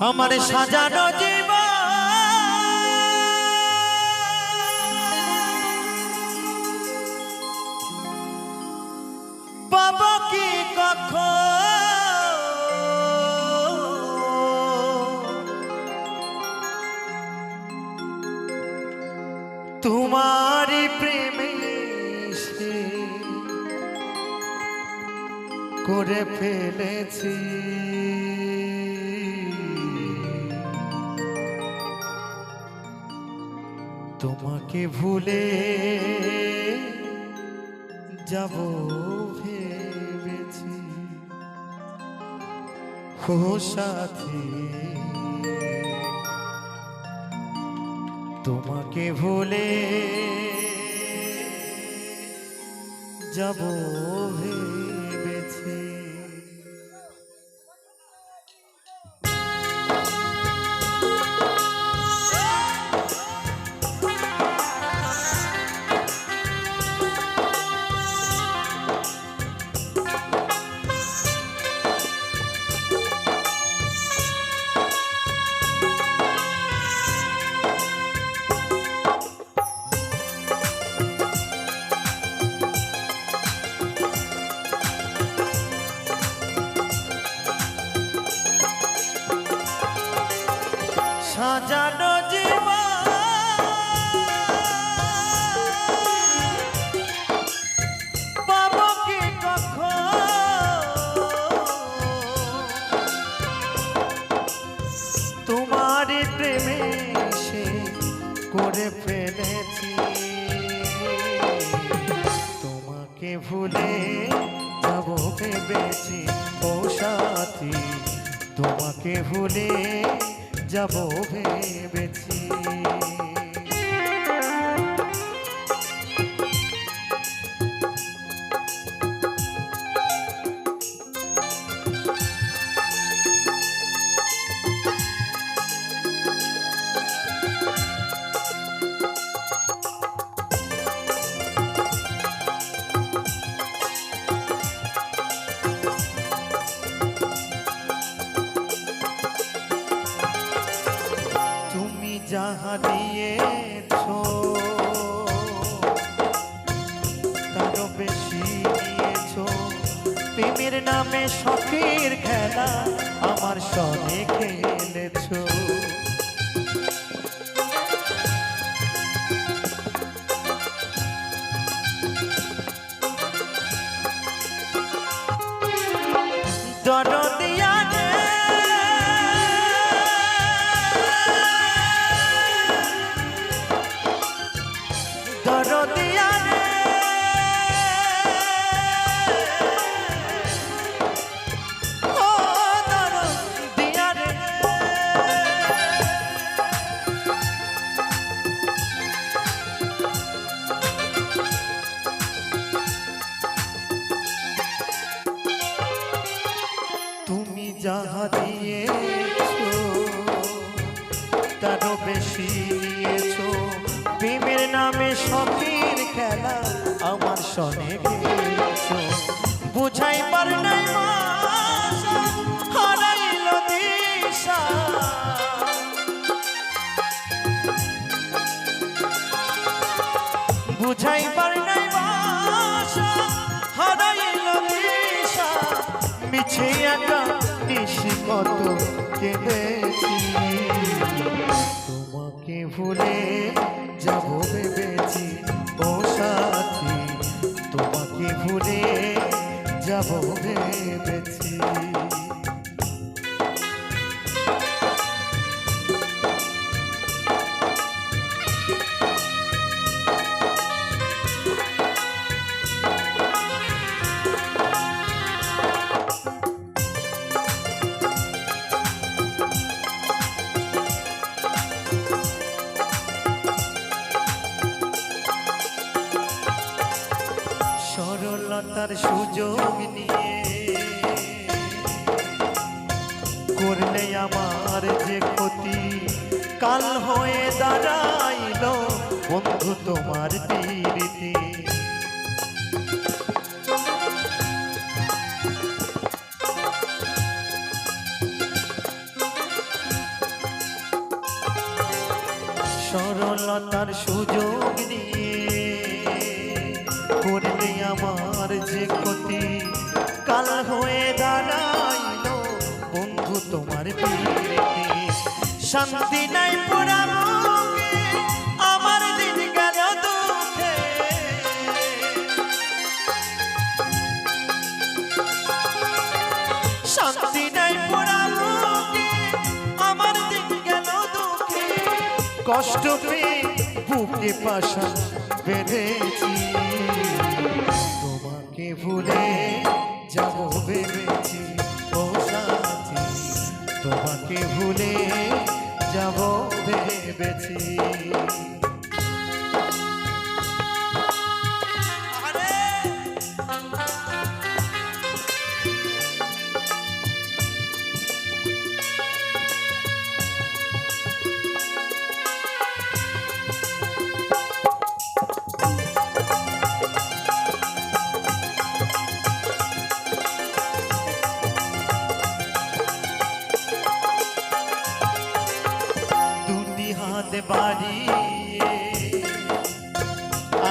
আমার সাজানো জীবন পাবো কি কখন তোমারই প্রেমে সে করে ফেলেছি তোমাকে ভুলে যাব ভেবেছি ও সাথী তোমাকে ভুলে যাব ভেবেছি সাজানো জীবন পাবো কি কখন তোমারই প্রেমে সে করে ফেলেছি তোমাকে ভুলে যাব ভেবেছি ও সাথী তোমাকে ভুলে যাব ভেবেছি যাহা দিয়েছো তারও বেশি নিয়েছো প্রেমের নামে শখের খেলা আমার সনে খেলেছো দরদিয়া তুমি যাহা দিয়েছো তারও বেশি নিয়েছো প্রেমের নামে শখের খেলা আমার সনে খেলেছো বুঝাইবার নাই ভাষা হারাইল দিশা বুঝাইবার নাই ভাষা হারাইল দিশা মিছে একা নিশি কত কেঁদেছি তোমাকে ভুলে যাব ভেবেছি ও সাথী তোমাকে ভুলে যাব ভেবেছি সরলতার সুযোগ নিয়ে করলে আমার যে ক্ষতি কাল হয়ে দাঁড়াইল বন্ধু তোমার প্রীতি সরলতার সুযোগ নিয়ে করলে আমার যে ক্ষতি, কাল হয়ে দাঁড়াইল বন্ধু তোমার পিড়িতে। শান্তি নাই পুরা বুকে, আমার দিন গেল দুঃখে। শান্তি নাই পুরা বুকে, আমার দিন গেল দুঃখে। কষ্ট পেয়ে বুকে পাশা বেঁধেছি, তোমাকে ভুলে যাব ভেবেছি ও সাথী, তোমাকে ভুলে যাব ভেবেছি। হাত বাড়িয়ে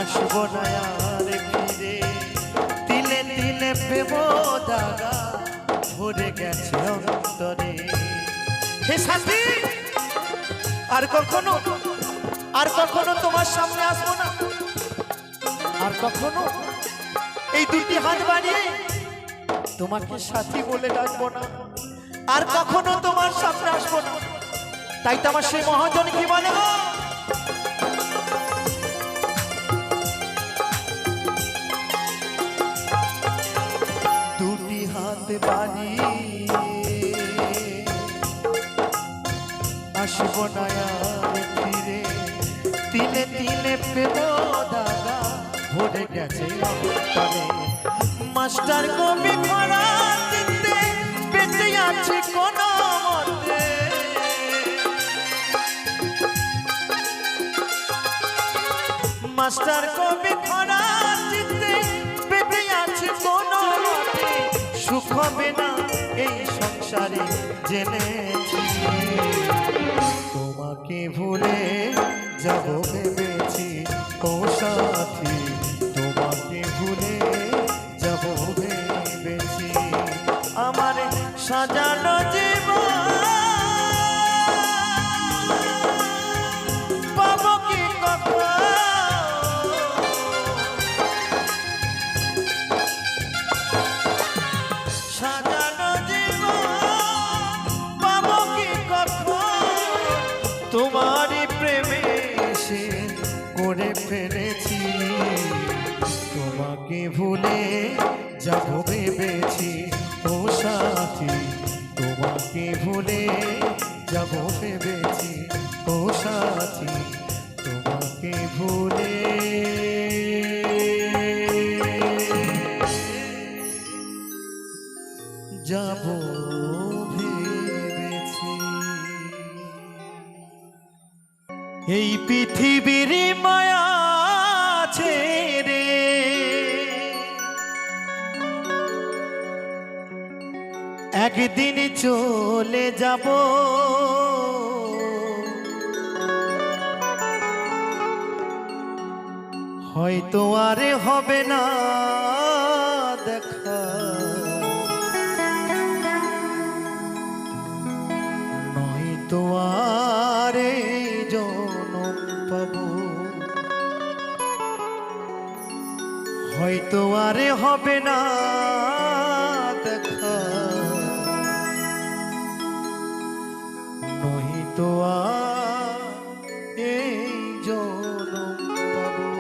আসবো না আর ফিরে, তিলে তিলে প্রেম দাগা ভরে গেছে অন্তরে। হে সাথী, আর কখনো তোমার সামনে আসবো না, আর কখনো এই দুটি হাত বাড়িয়ে তোমাকে সাথী বলে ডাকবো না, আর কখনো তোমার সামনে আসবো না। তাই তো আমার সেই মহাজন কি বলে গো, দুটি হাত বাড়িয়ে আসবো না আর ফিরে, তিলে তিলে প্রেম দাগা ভরে গেছে অন্তরে। মাস্টার কবি খরা চিনতে বেঁচে আছে কোন মতে, মাস্টার কবি খরা চিনতে বেঁচে আছে কোন মতে। সুখ হবে না এই সংসারে জেনেছি, তোমাকে ভুলে যাব ভেবেছি ও সাথী, তোমাকে ভুলে যাব ভেবেছি। আমার সাজানো জীবন পাবো কি কখন, সাজানো জীবন পাবো কি কখন, তোমারই প্রেমে সে করে ফেলেছি, তোমাকে ভুলে যাব ভেবেছি ও সাথী, তোমাকে ভুলে যাব ভেবেছি ও সাথী, তোমাকে ভুলে যাব ভেবেছি। এই পৃথিবীর মায়া ছেড়ে একদিন চলে যাব, হয়তো আর হবে না দেখা, নয়তো আর জনম পাবো, হয়তো আর হবে না দেখা, নয়তো আর এই জনম পাবো।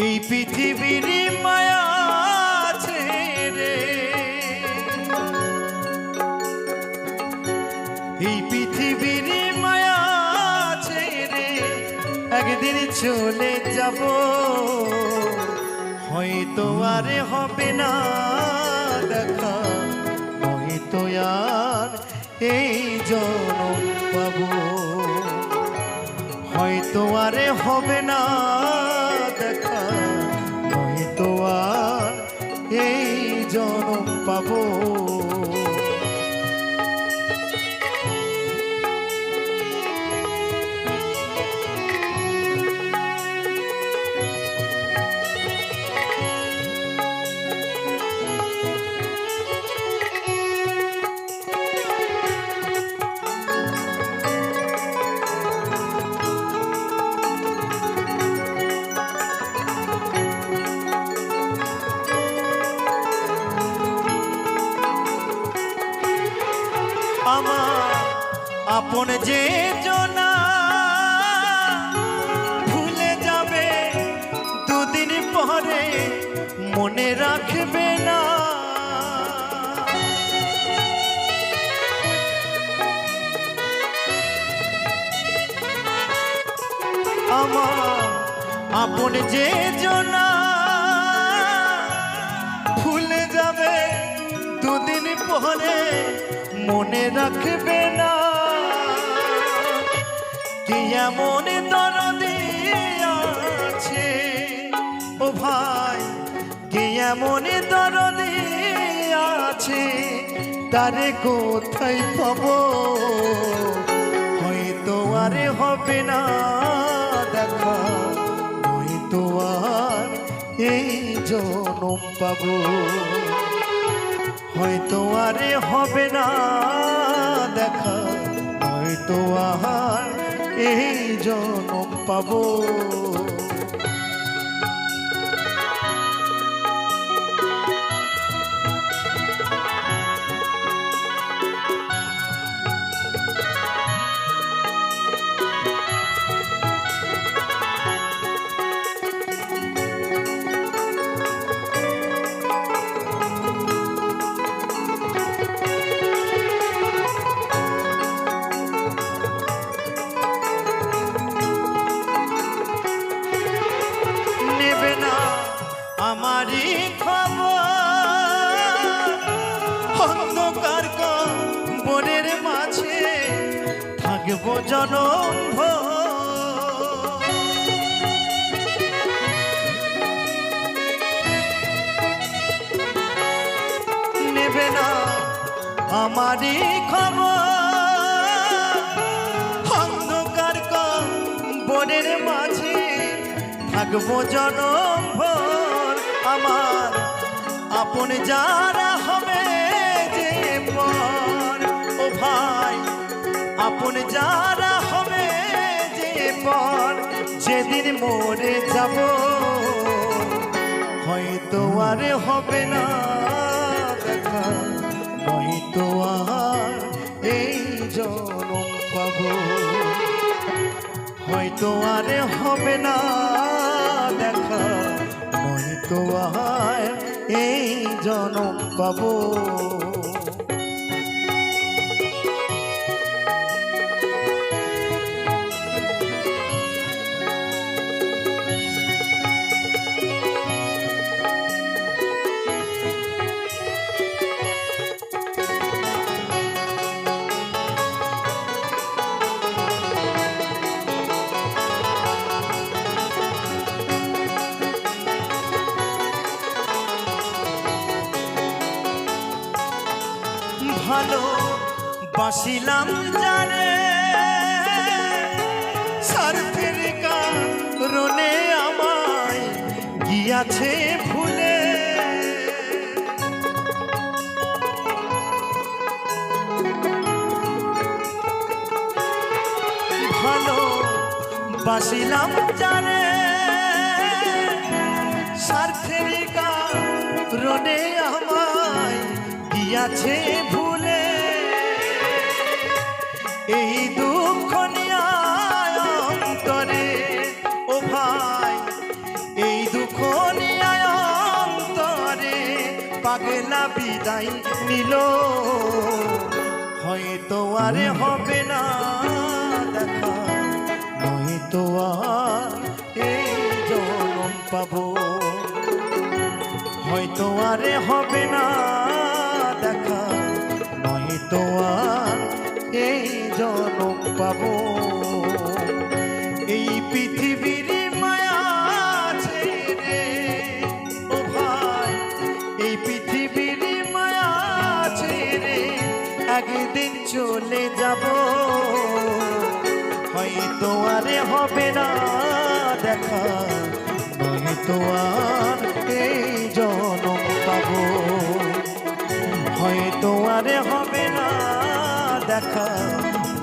এই পৃথিবীর মায়া ছেড়ে একদিন চলে যাব, হয়তো আর হবে না দেখা, হয়তো আর এই জনম পাবো, হয়তো আর হবে না দেখা, হয়তো আর এই জনম পাবো। আমার আপন যে জনা ভুলে যাবে দুদিন পরে, মনে রাখবে না। আমার আপন যে জনা ভুলে যাবে দুদিন পরে, মনে রাখবে না। কি এমন দরদি আছে ও ভাই, কি এমন দরদি আছে, তারে কোথায় পাবো, হয়তো আর হবে না দেখা, হয়তো আর এই জনম পাবো, হয়তো আর হবে না দেখা, হয়তো আর এই জনম পাবো। আমারই খবর অন্ধকার বনের মাঝে থাকবো জনম ভর, নেবে না আমারই খবর অন্ধকার বনের মাঝে থাকবো জনম ভর। আমার আপন যারা হবে যে পর, ও ভাই আপন যারা হবে যে পর, যেদিন মরে যাব হয়তো আর হবে না দেখা, হয়তো আর এই জনম পাবো, হয়তো আর হবে না দেখা, হয়তো আর এই জনম পাবো। ভালো বাসিলাম জানে স্বার্থের কারণে আমায় গিয়াছে ভুলে, ভালো বাসিলাম জানে স্বার্থের কারণে আমায় গিয়াছে ভুলে, এই দুঃখ নিয়ে অন্তরে ও ভাই, এই দুঃখ নিয়ে অন্তরে পাগলা বিদায় নিল, হয়তো আর হবে না দেখা, নয়তো হয়তো আর এই জনম পাবো, হয়তো আরে হবে না দেখা, নয়তো আর এই জনম পাবো। এই পৃথিবীর মায়া ছেড়ে ও ভাই, এই পৃথিবীর মায়া ছেড়ে একদিন চলে যাব, হয়তো আরে হবে না দেখা, নয়তো আর এই জনম পাবো, হয়তো আরে হবে না দেখা,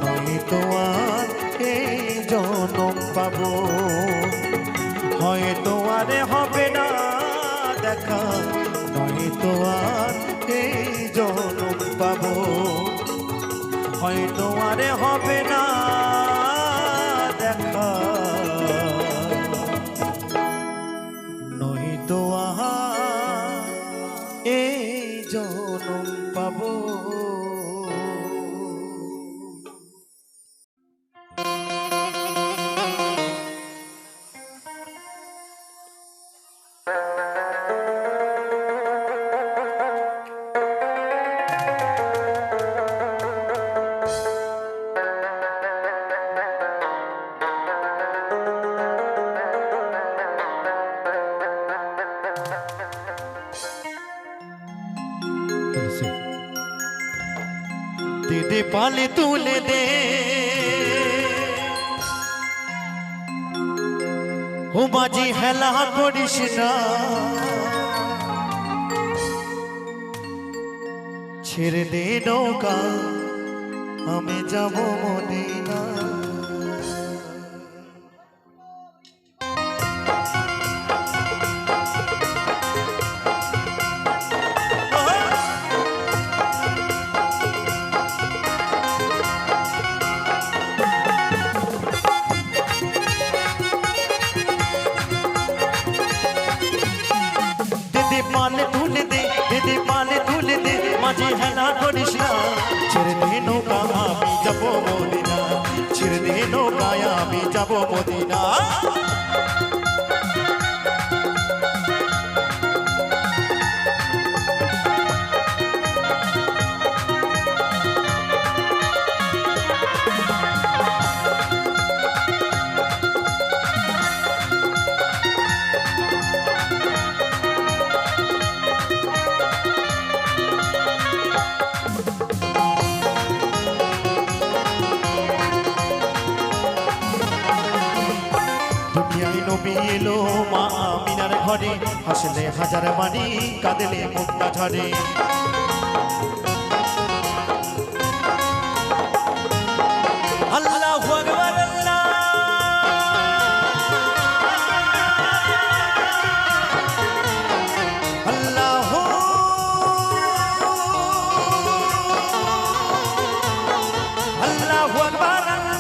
নয়তো আর এই জনম পাবো, হয়তো আরে হবে না দেখা, নয়তো আর এই জনম পাবো, হয়তো আরে হবে না দেখা, নয়তো আর এই জনম পাবো। दे पाले तूले दे हो बाजी हेला करिस ना, छेड़े दे नौका आमी जाबो मदिना। মাঝে হেলা করিস না, ছেড়ে দে নৌকা আমি যাবো মদিনা, ছেড়ে দে নৌকায় আমি যাবো মদিনা। নবী এলো মা আমিনার ঘরে, হাসলে হাজার বাণী কাঁদলে মুক্তা ঝরে। আল্লাহু আকবার আল্লাহ, আল্লাহু আল্লাহু আকবার আল্লাহ।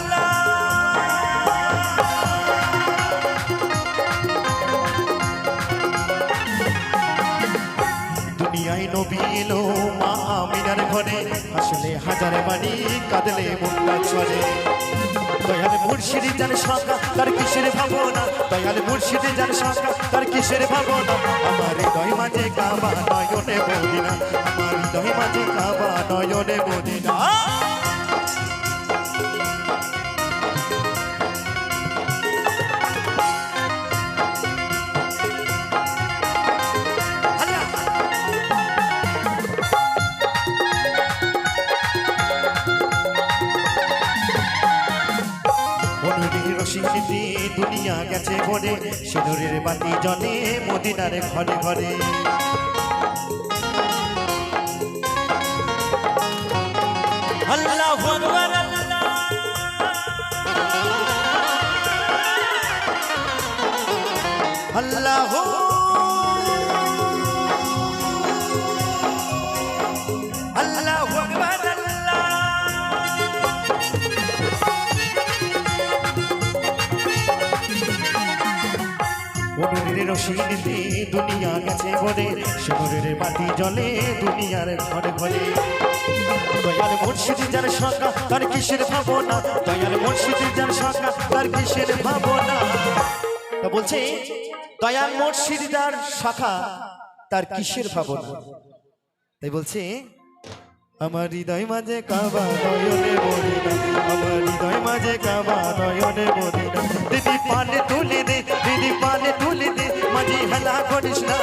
দুনিয়ায় নবী এলো মা আমিনার ঘরে, হাসলে হাজার বাণী কাঁদলে মুক্তা ঝরে। দয়াল মুর্শিদ জান শাখা তার কিসের ভাবনা, দয়াল মুর্শিদ জান শাখা তার কিসের ভাবনা। আমার হৃদয় মাঝে কাবা নয়নে মদিনা, আমার হৃদয় মাঝে কাবা নয়নে মদিনা। দুনিয়া গেছে ভরে, সিঁদুরের বাতি জ্বলে মদিনার ঘরে ঘরে। আল্লাহু আকবার আল্লাহ, আল্লাহু আল্লাহু আকবার আল্লাহ। কেরোসিনিতে দুনিয়া গেছে ভরে, সোনার বাতি জ্বলে দুনিয়ার ঘরে ঘরে। দয়াল মুর্শিদ যার সঙ্গা তার কিসের ভাবনা, দয়াল মুর্শিদ যার সঙ্গা তার কিসের ভাবনা। তো বলছে দয়াল মুর্শিদ যার শাখা তার কিসের ভাবনা। তাই বলছে আমার হৃদয় মাঝে কাবা নয়নে মদিনা, আমার হৃদয় মাঝে কাবা নয়নে মদিনা। দিদি পানে তুলে দে, দিদি পানে তুলে দে, মাঝি হেলা করিস না।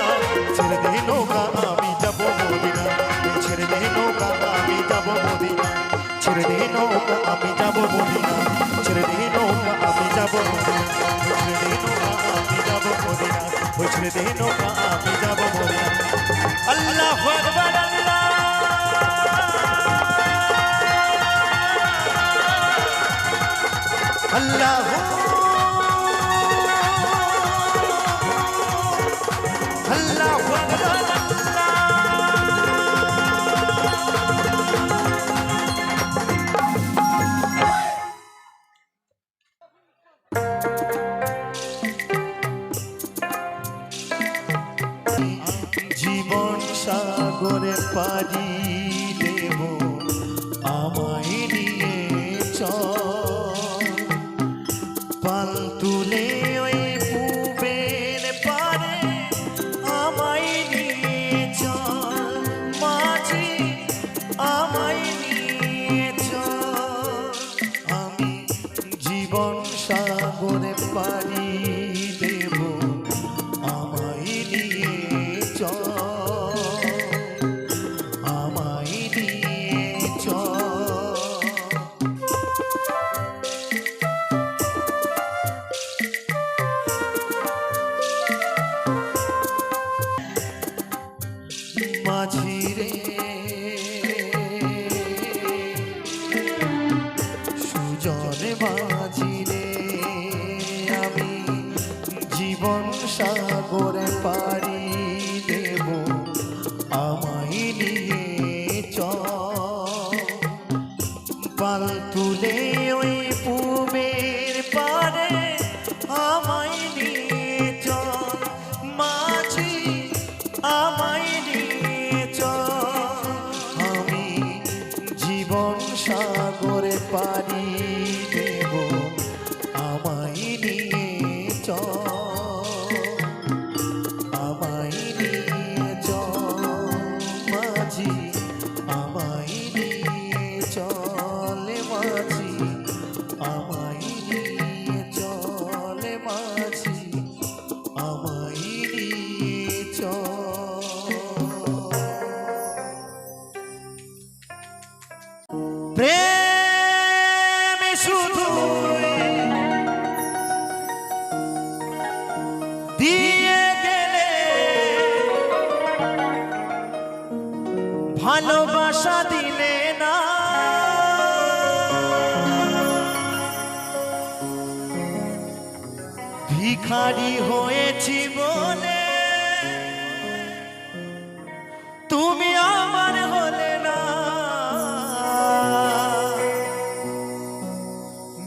ছেড়ে দে নৌকা আমি যাব মদিনা, ছেড়ে দে নৌকা আমি যাব মদিনা, ছেড়ে দে নৌকা আমি যাব মদিনা, ছেড়ে দে নৌকা আমি যাব মদিনা, ছেড়ে দে নৌকা আমি যাব মদিনা, ওই ছেড়ে দে নৌকা আমি যাব মদিনা। আল্লাহু আকবার আল্লাহ। আল্লাহ আল্লাহ জীবন সাগরে পাড়ি দেব আমায় নিয়ে চল, পাল তুলে ওই পুবের পারে আমায় নিয়ে চল, মাঝি আমায় নিয়ে চল। আমি জীবন সাগরে পাড়ি দেব আমায় নিয়ে চল, আমায় নিয়ে চল। মাঝি রে সুজন মাঝি রে, আমি জীবন সাগরে পাড়ি দেব আমায় নিয়ে চল, পাল তুলে ওই পুবের পারে আমায় নিয়ে চল, মাঝি আমায় নিয়ে চল। আমি জীবন সাগরে পাড়ি দেব আমায় নিয়ে চল, আমায় নিয়ে চল, মাঝি আমায় নিয়ে চল, মাঝি আমায় নিয়ে চল, মাঝি আমায় নিয়ে চল। প্রেম শুধু দিয়ে গেলে, ভালোবাসা দিলে না। ভিখারি হয়েছি বলে তুমি আমার হলে না,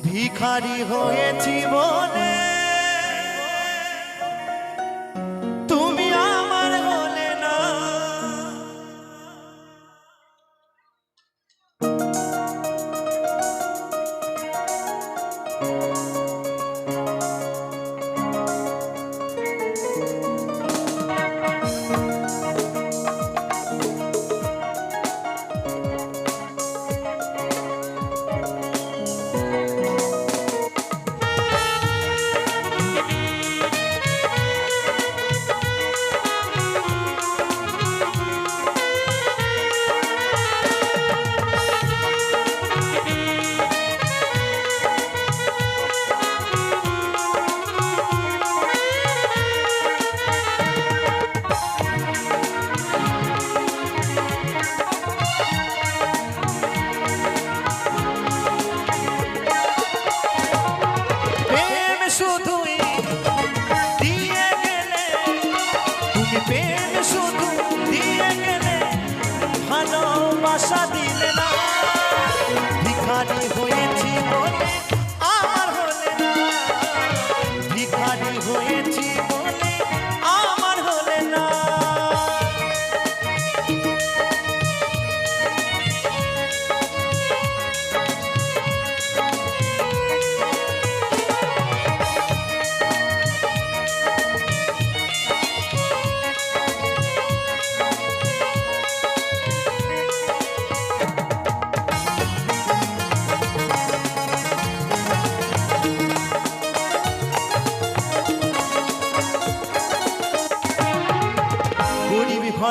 ভিখারি হয়েছি বলে তুমি আমার হলে না।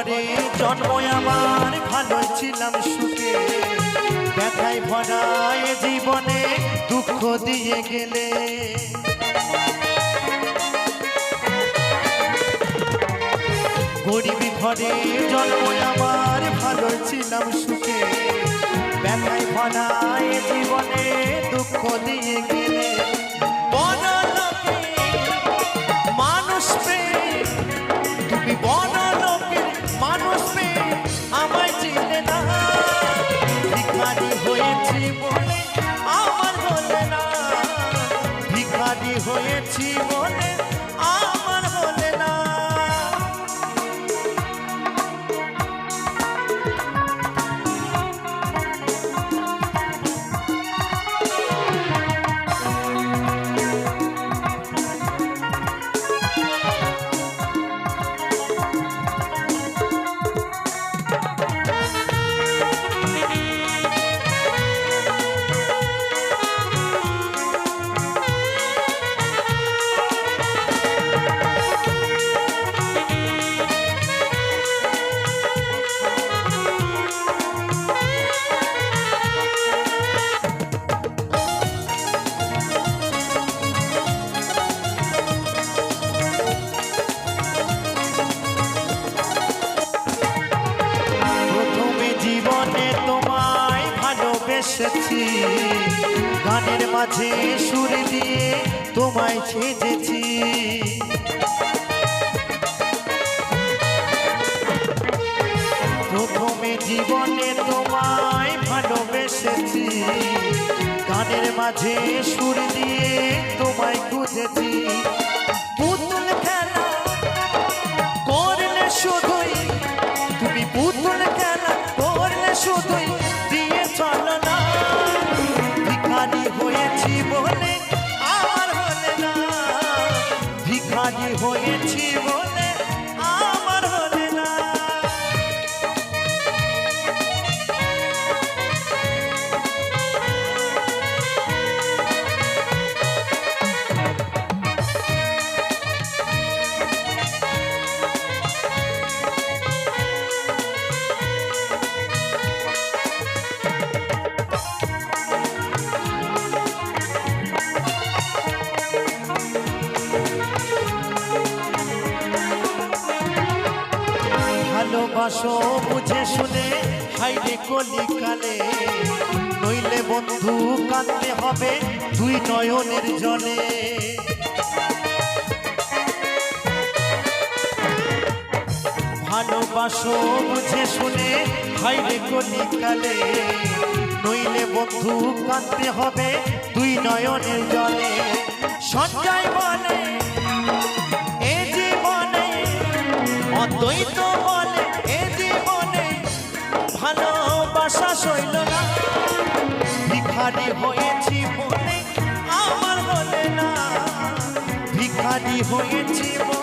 ঘরে জন্ম আমার, ভালো ছিলাম সুখে, ব্যথায় ভরা এ জীবনে দুঃখ দিয়ে গেলে। গরিব ঘরে জন্ম আমার, ভালো ছিলাম সুখে, ব্যথায় ভরা এ জীবনে দুঃখ দিয়ে গেলে। বড়লোকে মানুষ পেয়ে, তুমি বড়লোকের মানুষ পেয়ে আমায় চিনলে না। ভিখারি হয়েছি বলে আমার হলে না, ভিখারি হয়েছি বলে আমার হলে না। এসেছি গানের মাঝে সুর দিয়ে তোমায় ছেজেছি। প্রথমে জীবনে তোমায় ভালোবেসেছি, গানের মাঝে সুর দিয়ে তোমায় খুঁজেছি। পুতুল খেলা করলে শুধুই, তুমি পুতুল খেলা করলে শুধুই দিয়ে চলো না। ভিখারি হয়েছি বলে আমার হলে না, ভিখারি হয়েছি বলে আমার হলে না। ভালোবাসো বুঝে শুনে হাইরে কলিকালে, নইলে বন্ধু কাঁদতে হবে দুই নয়নের জলে। ভালোবাসো বুঝে শুনে হাইরে কলিকালে, নইলে বন্ধু কাঁদতে হবে দুই নয়নের জলে। সঞ্জয় বলে এ জীবনে, অদ্বৈত বলে এ জীবনে ভালোবাসা সইল না। ভিখারি হয়েছি বলে আমার বলে না, ভিখারি হয়েছি বলে